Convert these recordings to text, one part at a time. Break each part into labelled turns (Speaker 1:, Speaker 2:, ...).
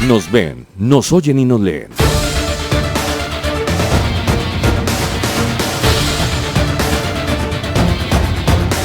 Speaker 1: Nos ven, nos oyen y nos leen.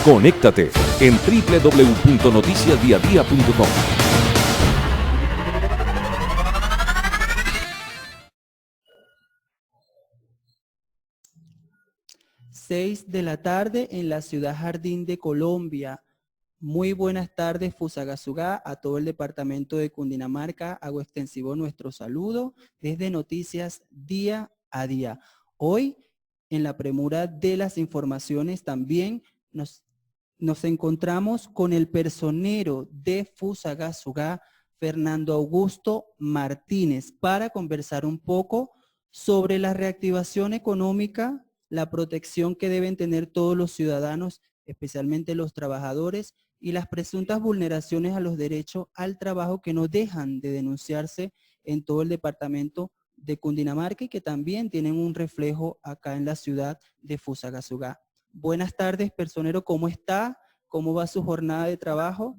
Speaker 1: Conéctate en www.noticiasdiadia.com.
Speaker 2: 6 de la tarde en la ciudad Jardín de Colombia. Muy buenas tardes, Fusagasugá, a todo el departamento de Cundinamarca. Hago extensivo nuestro saludo desde Noticias Día a Día. Hoy, en la premura de las informaciones, también nos encontramos con el personero de Fusagasugá, Fernando Augusto Martínez, para conversar un poco sobre la reactivación económica, la protección que deben tener todos los ciudadanos, especialmente los trabajadores, y las presuntas vulneraciones a los derechos al trabajo que no dejan de denunciarse en todo el departamento de Cundinamarca y que también tienen un reflejo acá en la ciudad de Fusagasugá. Buenas tardes, personero, ¿cómo está? ¿Cómo va su jornada de trabajo?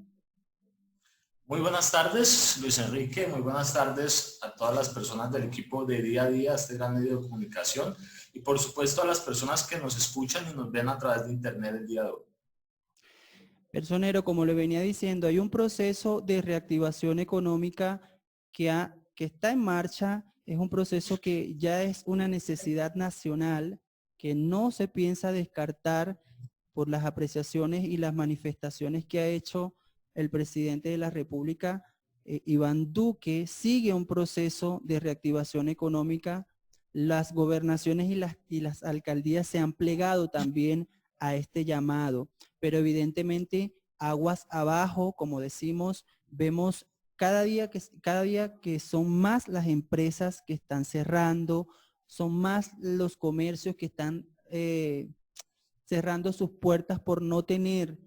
Speaker 3: Muy buenas tardes, Luis Enrique. Muy buenas tardes a todas las personas del equipo de Día a Día, este gran medio de comunicación, y por supuesto a las personas que nos escuchan y nos ven a través de internet el día de hoy.
Speaker 2: Personero, como le venía diciendo, hay un proceso de reactivación económica que está en marcha. Es un proceso que ya es una necesidad nacional que no se piensa descartar por las apreciaciones y las manifestaciones que ha hecho el presidente de la República, Iván Duque. Sigue un proceso de reactivación económica. Las gobernaciones y las alcaldías se han plegado también a este llamado, pero evidentemente aguas abajo, como decimos, vemos cada día que son más las empresas que están cerrando, son más los comercios que están cerrando sus puertas por no tener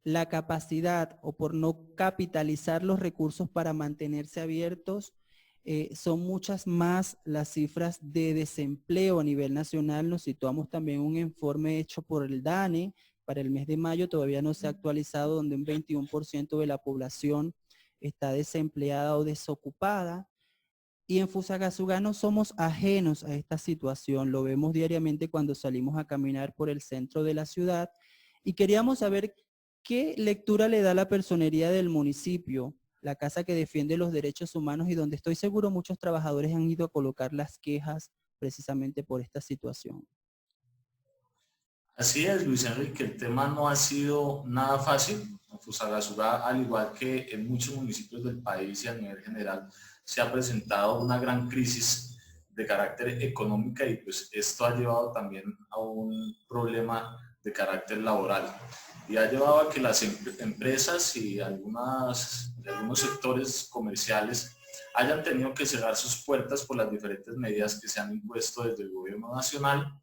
Speaker 2: la capacidad o por no capitalizar los recursos para mantenerse abiertos. Son muchas más las cifras de desempleo a nivel nacional. Nos situamos también en un informe hecho por el DANE para el mes de mayo, todavía no se ha actualizado, donde un 21% de la población está desempleada o desocupada. Y en Fusagasugá no somos ajenos a esta situación, lo vemos diariamente cuando salimos a caminar por el centro de la ciudad, y queríamos saber qué lectura le da la personería del municipio, la casa que defiende los derechos humanos y donde estoy seguro muchos trabajadores han ido a colocar las quejas precisamente por esta situación.
Speaker 3: Así es, Luis Enrique, el tema no ha sido nada fácil. En Fusagasugá, al igual que en muchos municipios del país y a nivel general, se ha presentado una gran crisis de carácter económica y pues esto ha llevado también a un problema de carácter laboral y ha llevado a que las empresas y algunos sectores comerciales hayan tenido que cerrar sus puertas por las diferentes medidas que se han impuesto desde el gobierno nacional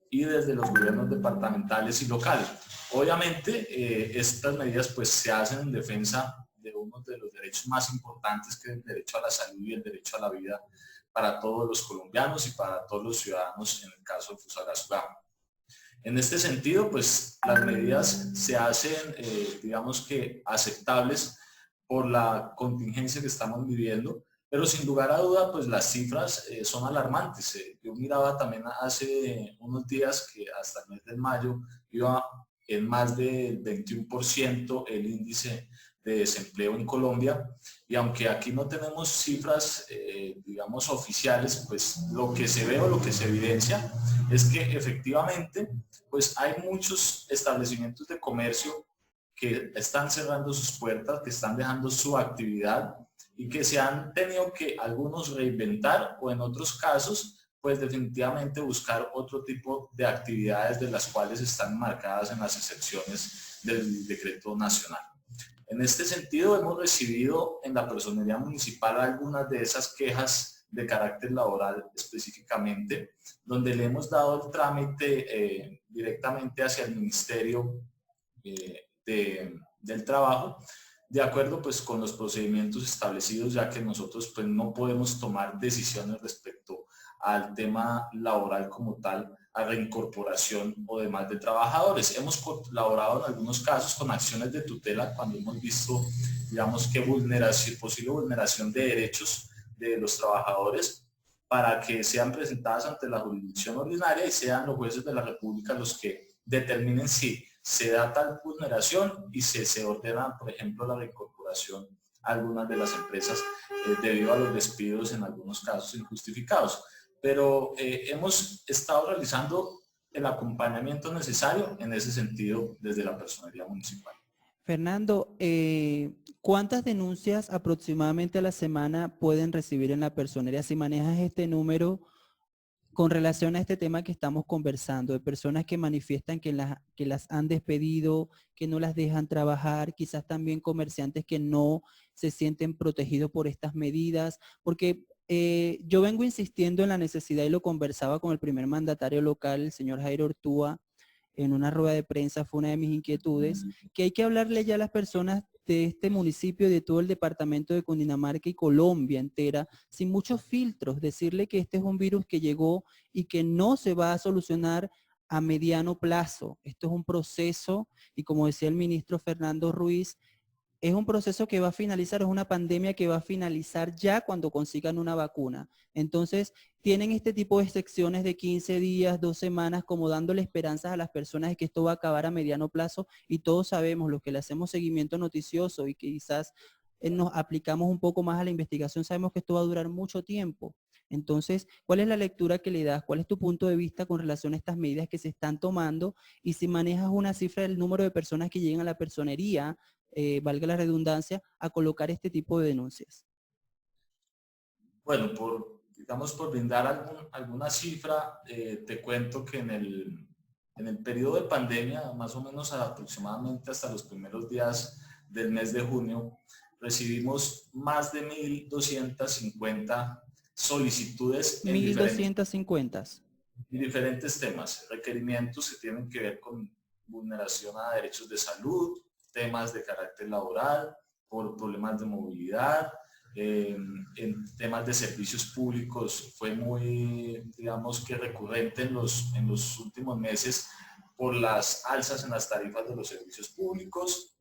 Speaker 3: y desde los gobiernos departamentales y locales. Obviamente, estas medidas pues se hacen en defensa de uno de los derechos más importantes, que es el derecho a la salud y el derecho a la vida para todos los colombianos y para todos los ciudadanos en el caso de Fusagasugá. En este sentido, pues las medidas se hacen, digamos que aceptables por la contingencia que estamos viviendo, pero sin lugar a duda, pues las cifras son alarmantes. Yo miraba también hace unos días que hasta el mes de mayo iba en más del 21% el índice de desempleo en Colombia, y aunque aquí no tenemos cifras, digamos, oficiales, pues lo que se ve o lo que se evidencia es que efectivamente, pues hay muchos establecimientos de comercio que están cerrando sus puertas, que están dejando su actividad y que se han tenido que algunos reinventar o en otros casos pues definitivamente buscar otro tipo de actividades de las cuales están marcadas en las excepciones del decreto nacional. En este sentido hemos recibido en la personería municipal algunas de esas quejas de carácter laboral específicamente, donde le hemos dado el trámite directamente hacia el Ministerio del Trabajo, de acuerdo pues con los procedimientos establecidos, ya que nosotros pues no podemos tomar decisiones respecto al tema laboral como tal a reincorporación o demás de trabajadores. Hemos colaborado en algunos casos con acciones de tutela cuando hemos visto, digamos, que posible vulneración de derechos de los trabajadores, para que sean presentadas ante la jurisdicción ordinaria y sean los jueces de la República los que determinen si se da tal vulneración y se ordena, por ejemplo, la reincorporación a algunas de las empresas debido a los despidos en algunos casos injustificados. Pero hemos estado realizando el acompañamiento necesario en ese sentido desde la Personería Municipal.
Speaker 2: Fernando, ¿cuántas denuncias aproximadamente a la semana pueden recibir en la personería? Si manejas este número con relación a este tema que estamos conversando, de personas que manifiestan que las han despedido, que no las dejan trabajar, quizás también comerciantes que no se sienten protegidos por estas medidas, porque yo vengo insistiendo en la necesidad, y lo conversaba con el primer mandatario local, el señor Jairo Ortúa, en una rueda de prensa, fue una de mis inquietudes, que hay que hablarle ya a las personas de este municipio, de todo el departamento de Cundinamarca y Colombia entera, sin muchos filtros, decirle que este es un virus que llegó y que no se va a solucionar a mediano plazo. Esto es un proceso y, como decía el ministro Fernando Ruiz, es un proceso que va a finalizar, es una pandemia que va a finalizar ya cuando consigan una vacuna. Entonces, tienen este tipo de secciones de 15 días, 2 semanas, como dándole esperanzas a las personas de que esto va a acabar a mediano plazo, y todos sabemos, los que le hacemos seguimiento noticioso y que quizás nos aplicamos un poco más a la investigación, sabemos que esto va a durar mucho tiempo. Entonces, ¿cuál es la lectura que le das? ¿Cuál es tu punto de vista con relación a estas medidas que se están tomando? Y si manejas una cifra del número de personas que llegan a la personería, valga la redundancia, a colocar este tipo de denuncias.
Speaker 3: Bueno, por brindar alguna cifra, te cuento que en el periodo de pandemia, más o menos aproximadamente hasta los primeros días del mes de junio, recibimos más de 1.250 solicitudes en
Speaker 2: 1.250.
Speaker 3: diferentes temas, requerimientos que tienen que ver con vulneración a derechos de salud, temas de carácter laboral, por problemas de movilidad, en temas de servicios públicos fue muy, digamos que recurrente en los últimos meses por las alzas en las tarifas de los servicios públicos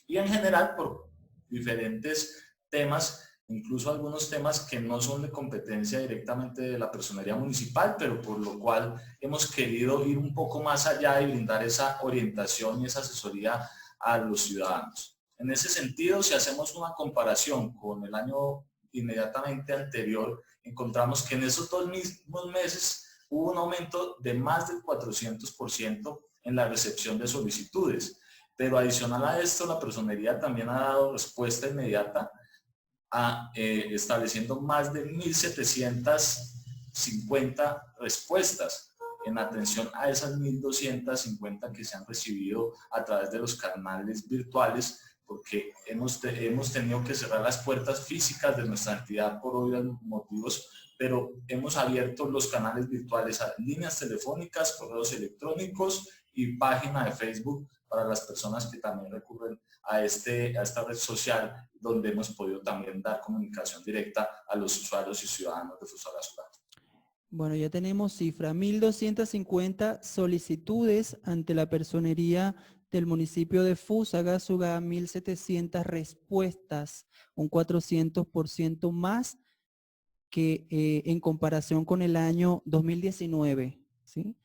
Speaker 3: y en general por diferentes temas, incluso algunos temas que no son de competencia directamente de la personería municipal, pero por lo cual hemos querido ir un poco más allá y brindar esa orientación y esa asesoría a los ciudadanos. En ese sentido, si hacemos una comparación con el año inmediatamente anterior, encontramos que en esos 2 mismos meses hubo un aumento de más del 400% en la recepción de solicitudes. Pero adicional a esto, la personería también ha dado respuesta inmediata estableciendo más de 1.750 respuestas en atención a esas 1.250 que se han recibido a través de los canales virtuales, porque hemos tenido que cerrar las puertas físicas de nuestra entidad por obvios motivos, pero hemos abierto los canales virtuales a líneas telefónicas, correos electrónicos y página de Facebook para las personas que también recurren a esta red social, donde hemos podido también dar comunicación directa a los usuarios y ciudadanos de Fusagasugá.
Speaker 2: Bueno, ya tenemos cifra, 1.250 solicitudes ante la personería del municipio de Fusagasugá, 1.700 respuestas, un 400% más que en comparación con el año 2019, ¿sí?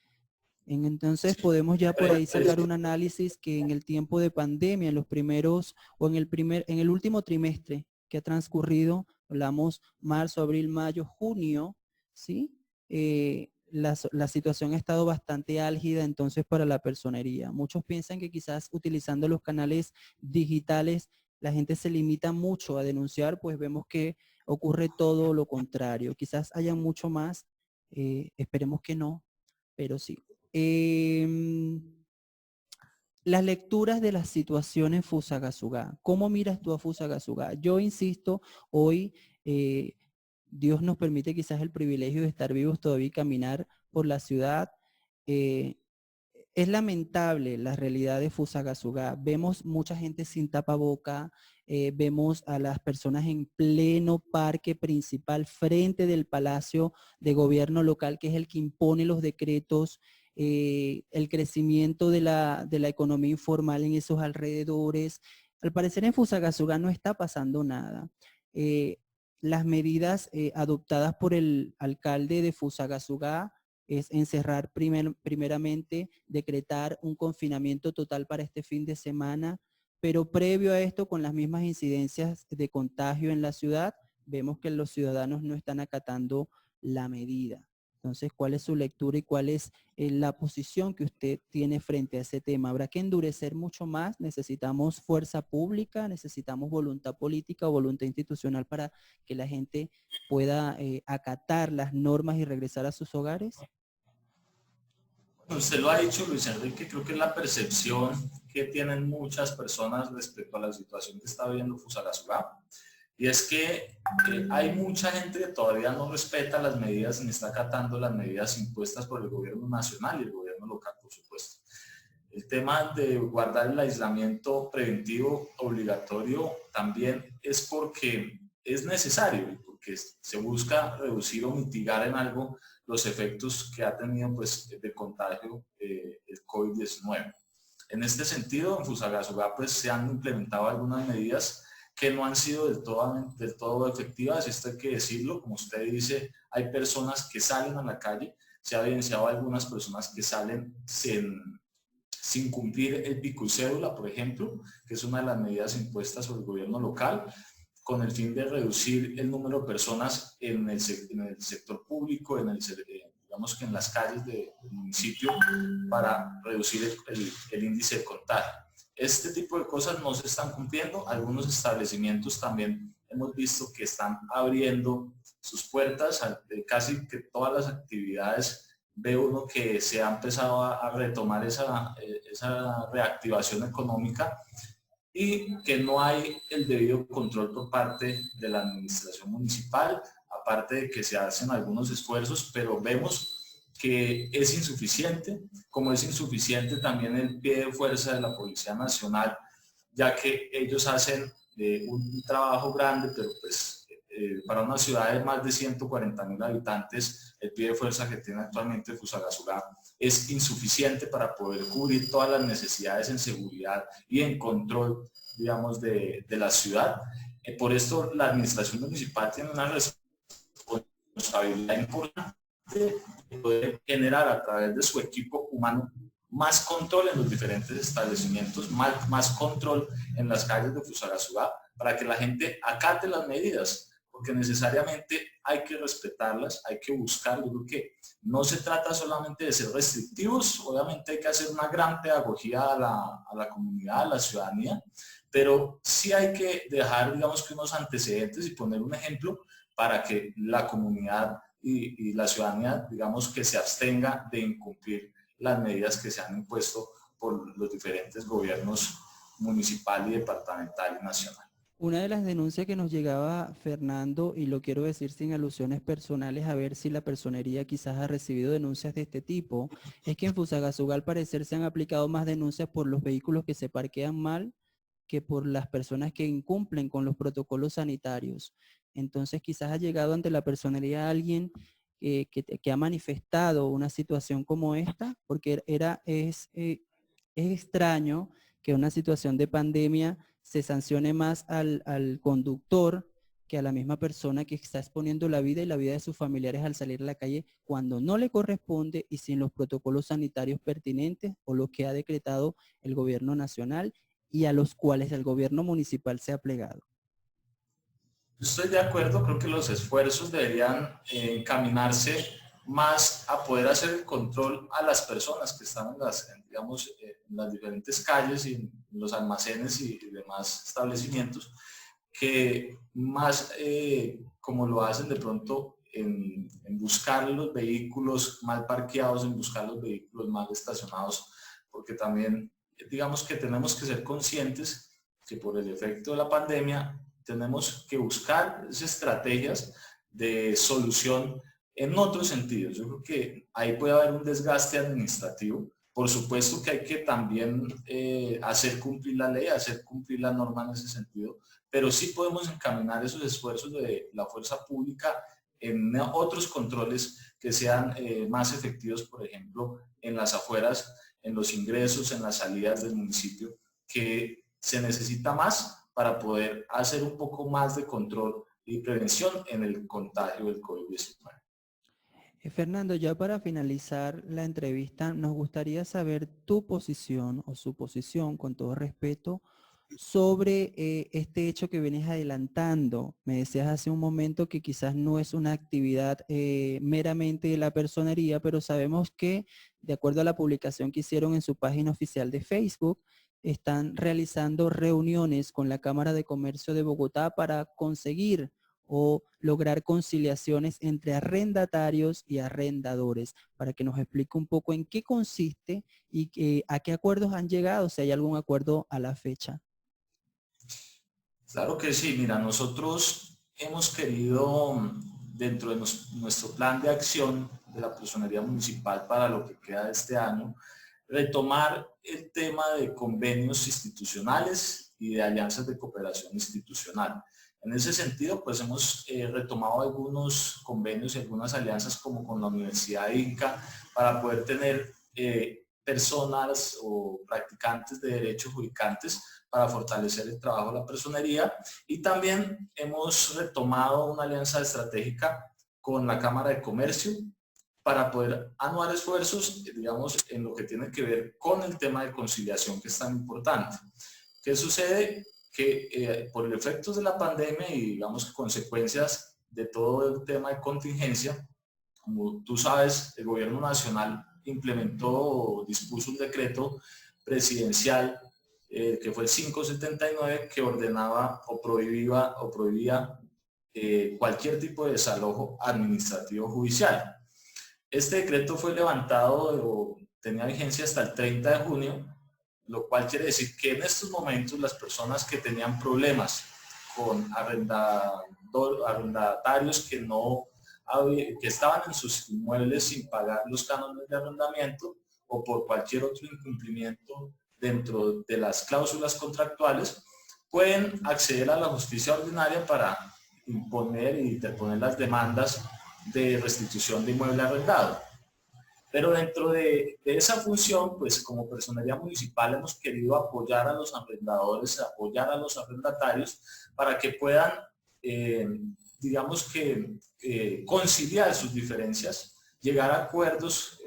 Speaker 2: Entonces podemos ya por ahí sacar un análisis que en el tiempo de pandemia, en los primeros, o en el último trimestre que ha transcurrido, hablamos marzo, abril, mayo, junio, ¿sí? La situación ha estado bastante álgida entonces para la personería. Muchos piensan que quizás utilizando los canales digitales la gente se limita mucho a denunciar, pues vemos que ocurre todo lo contrario. Quizás haya mucho más, esperemos que no, pero sí. Las lecturas de las situaciones en Fusagasugá. ¿Cómo miras tú a Fusagasugá? Yo insisto, hoy Dios nos permite quizás el privilegio de estar vivos todavía y caminar por la ciudad. Es lamentable la realidad de Fusagasugá. Vemos mucha gente sin tapaboca, vemos a las personas en pleno parque principal frente del Palacio de Gobierno local, que es el que impone los decretos, el crecimiento de la economía informal en esos alrededores. Al parecer en Fusagasugá no está pasando nada. Las medidas adoptadas por el alcalde de Fusagasugá es encerrar primeramente, decretar un confinamiento total para este fin de semana, pero previo a esto, con las mismas incidencias de contagio en la ciudad, vemos que los ciudadanos no están acatando la medida. Entonces, ¿cuál es su lectura y cuál es la posición que usted tiene frente a ese tema? ¿Habrá que endurecer mucho más? ¿Necesitamos fuerza pública? ¿Necesitamos voluntad política o voluntad institucional para que la gente pueda acatar las normas y regresar a sus hogares?
Speaker 3: Usted lo ha dicho, Luis Enrique, creo que es la percepción que tienen muchas personas respecto a la situación que está viviendo Fusagasugá. Y es que hay mucha gente que todavía no respeta las medidas ni está acatando las medidas impuestas por el gobierno nacional y el gobierno local, por supuesto. El tema de guardar el aislamiento preventivo obligatorio también es porque es necesario, porque se busca reducir o mitigar en algo los efectos que ha tenido pues, de contagio el COVID-19. En este sentido, en Fusagasugá pues, se han implementado algunas medidas que no han sido del todo efectivas, esto hay que decirlo, como usted dice, hay personas que salen a la calle, se ha evidenciado algunas personas que salen sin cumplir el pico y cédula, por ejemplo, que es una de las medidas impuestas por el gobierno local, con el fin de reducir el número de personas en el sector público, digamos que en las calles del municipio, para reducir el índice de contagio. Este tipo de cosas no se están cumpliendo. Algunos establecimientos también hemos visto que están abriendo sus puertas, casi que todas las actividades ve uno que se ha empezado a retomar esa reactivación económica y que no hay el debido control por parte de la administración municipal, aparte de que se hacen algunos esfuerzos, pero vemos que es insuficiente, como es insuficiente también el pie de fuerza de la Policía Nacional, ya que ellos hacen un trabajo grande, pero pues para una ciudad de más de 140.000 habitantes, el pie de fuerza que tiene actualmente Fusagasugá es insuficiente para poder cubrir todas las necesidades en seguridad y en control, digamos, de la ciudad. Por esto la administración municipal tiene una responsabilidad importante de poder generar a través de su equipo humano más control en los diferentes establecimientos, más control en las calles de Fusagasugá, para que la gente acate las medidas, porque necesariamente hay que respetarlas, hay que buscarlo. Yo creo que no se trata solamente de ser restrictivos, obviamente hay que hacer una gran pedagogía a la comunidad, a la ciudadanía, pero sí hay que dejar, digamos, que unos antecedentes y poner un ejemplo para que la comunidad y la ciudadanía, digamos, que se abstenga de incumplir las medidas que se han impuesto por los diferentes gobiernos municipal y departamental y nacional.
Speaker 2: Una de las denuncias que nos llegaba, Fernando, y lo quiero decir sin alusiones personales, a ver si la personería quizás ha recibido denuncias de este tipo, es que en Fusagasugá al parecer se han aplicado más denuncias por los vehículos que se parquean mal que por las personas que incumplen con los protocolos sanitarios. Entonces quizás ha llegado ante la personería alguien que ha manifestado una situación como esta, porque es extraño que una situación de pandemia se sancione más al conductor que a la misma persona que está exponiendo la vida y la vida de sus familiares al salir a la calle cuando no le corresponde y sin los protocolos sanitarios pertinentes o lo que ha decretado el gobierno nacional y a los cuales el gobierno municipal se ha plegado.
Speaker 3: Estoy de acuerdo, creo que los esfuerzos deberían encaminarse más a poder hacer el control a las personas que están en las diferentes calles y en los almacenes y demás establecimientos, que más como lo hacen de pronto en buscar los vehículos mal parqueados, en buscar los vehículos mal estacionados, porque también digamos que tenemos que ser conscientes que por el efecto de la pandemia tenemos que buscar esas estrategias de solución en otros sentidos. Yo creo que ahí puede haber un desgaste administrativo Por supuesto que hay que también hacer cumplir la ley, hacer cumplir la norma en ese sentido, pero sí podemos encaminar esos esfuerzos de la fuerza pública en otros controles que sean más efectivos, por ejemplo, en las afueras, en los ingresos, en las salidas del municipio, que se necesita más para poder hacer un poco más de control y prevención en el contagio del COVID-19.
Speaker 2: Fernando, ya para finalizar la entrevista, nos gustaría saber tu posición o su posición, con todo respeto, sobre este hecho que vienes adelantando. Me decías hace un momento que quizás no es una actividad meramente de la personería, pero sabemos que, de acuerdo a la publicación que hicieron en su página oficial de Facebook, están realizando reuniones con la Cámara de Comercio de Bogotá para conseguir o lograr conciliaciones entre arrendatarios y arrendadores, para que nos explique un poco en qué consiste y a qué acuerdos han llegado, si hay algún acuerdo a la fecha.
Speaker 3: Claro que sí, mira, nosotros hemos querido, dentro de nuestro plan de acción de la personería municipal para lo que queda de este año, retomar el tema de convenios institucionales y de alianzas de cooperación institucional. En ese sentido, pues hemos retomado algunos convenios y algunas alianzas como con la Universidad Inca para poder tener personas o practicantes de derecho judicantes para fortalecer el trabajo de la personería, y también hemos retomado una alianza estratégica con la Cámara de Comercio para poder anuar esfuerzos, digamos, en lo que tiene que ver con el tema de conciliación, que es tan importante. ¿Qué sucede? Que por los efectos de la pandemia y, digamos, consecuencias de todo el tema de contingencia, como tú sabes, el gobierno nacional implementó o dispuso un decreto presidencial que fue el 579, que ordenaba o prohibía cualquier tipo de desalojo administrativo judicial. Este decreto fue levantado o tenía vigencia hasta el 30 de junio, lo cual quiere decir que en estos momentos las personas que tenían problemas con arrendatarios que estaban en sus inmuebles sin pagar los cánones de arrendamiento o por cualquier otro incumplimiento dentro de las cláusulas contractuales, pueden acceder a la justicia ordinaria para imponer y interponer las demandas de restitución de inmueble arrendado. Pero dentro de esa función, pues como personería municipal hemos querido apoyar a los arrendadores, apoyar a los arrendatarios para que puedan, digamos que, conciliar sus diferencias, llegar a acuerdos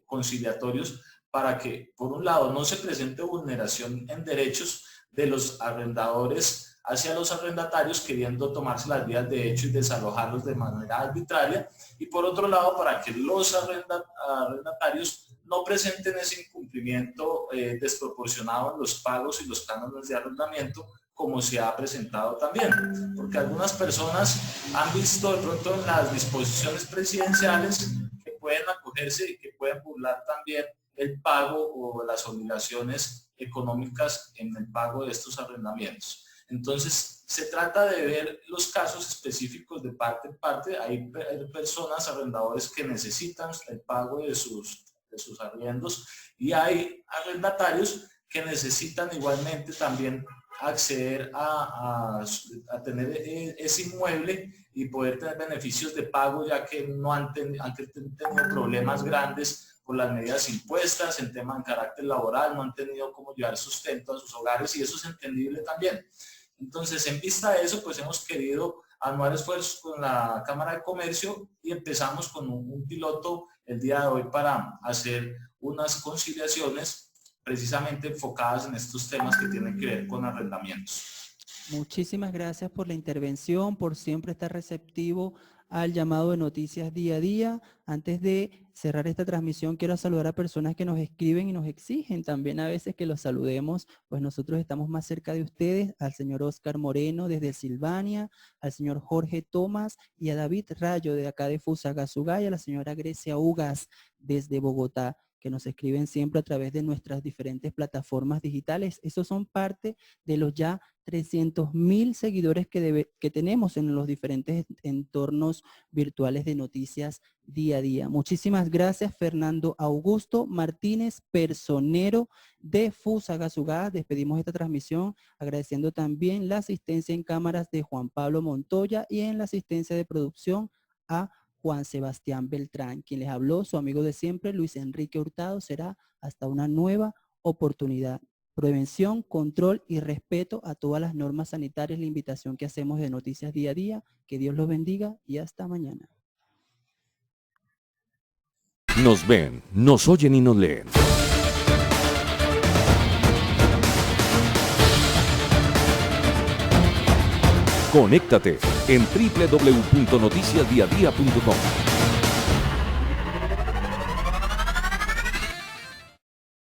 Speaker 3: conciliatorios para que, por un lado, no se presente vulneración en derechos de los arrendadores hacia los arrendatarios queriendo tomarse las vías de hecho y desalojarlos de manera arbitraria, y por otro lado para que los arrendatarios no presenten ese incumplimiento desproporcionado en los pagos y los cánones de arrendamiento, como se ha presentado también, porque algunas personas han visto de pronto en las disposiciones presidenciales que pueden acogerse y que pueden burlar también el pago o las obligaciones económicas en el pago de estos arrendamientos. Entonces, se trata de ver los casos específicos de parte en parte. Hay personas, arrendadores, que necesitan el pago de sus arriendos, y hay arrendatarios que necesitan igualmente también acceder a tener ese inmueble y poder tener beneficios de pago, ya que no han tenido problemas grandes por las medidas impuestas en tema en carácter laboral, no han tenido cómo llevar sustento a sus hogares, y eso es entendible también. Entonces, en vista de eso, pues hemos querido anuar esfuerzos con la Cámara de Comercio y empezamos con un piloto el día de hoy para hacer unas conciliaciones precisamente enfocadas en estos temas que tienen que ver con arrendamientos.
Speaker 2: Muchísimas gracias por la intervención, por siempre estar receptivo al llamado de Noticias Día a Día. Antes de cerrar esta transmisión, quiero saludar a personas que nos escriben y nos exigen también a veces que los saludemos, pues nosotros estamos más cerca de ustedes, al señor Oscar Moreno desde Silvania, al señor Jorge Tomás y a David Rayo de acá de Fusagasugá, y a la señora Grecia Ugas desde Bogotá. que nos escriben siempre a través de nuestras diferentes plataformas digitales. Esos son parte de los ya 300.000 seguidores que tenemos en los diferentes entornos virtuales de noticias día a día. Muchísimas gracias, Fernando Augusto Martínez, personero de Fusagasugá. Despedimos esta transmisión agradeciendo también la asistencia en cámaras de Juan Pablo Montoya y en la asistencia de producción a Juan Sebastián Beltrán. Quien les habló, su amigo de siempre, Luis Enrique Hurtado. Será hasta una nueva oportunidad. Prevención, control y respeto a todas las normas sanitarias, la invitación que hacemos de Noticias Día a Día. Que Dios los bendiga y hasta mañana.
Speaker 1: Nos ven, nos oyen y nos leen. Conéctate en www.noticiasdiadia.com.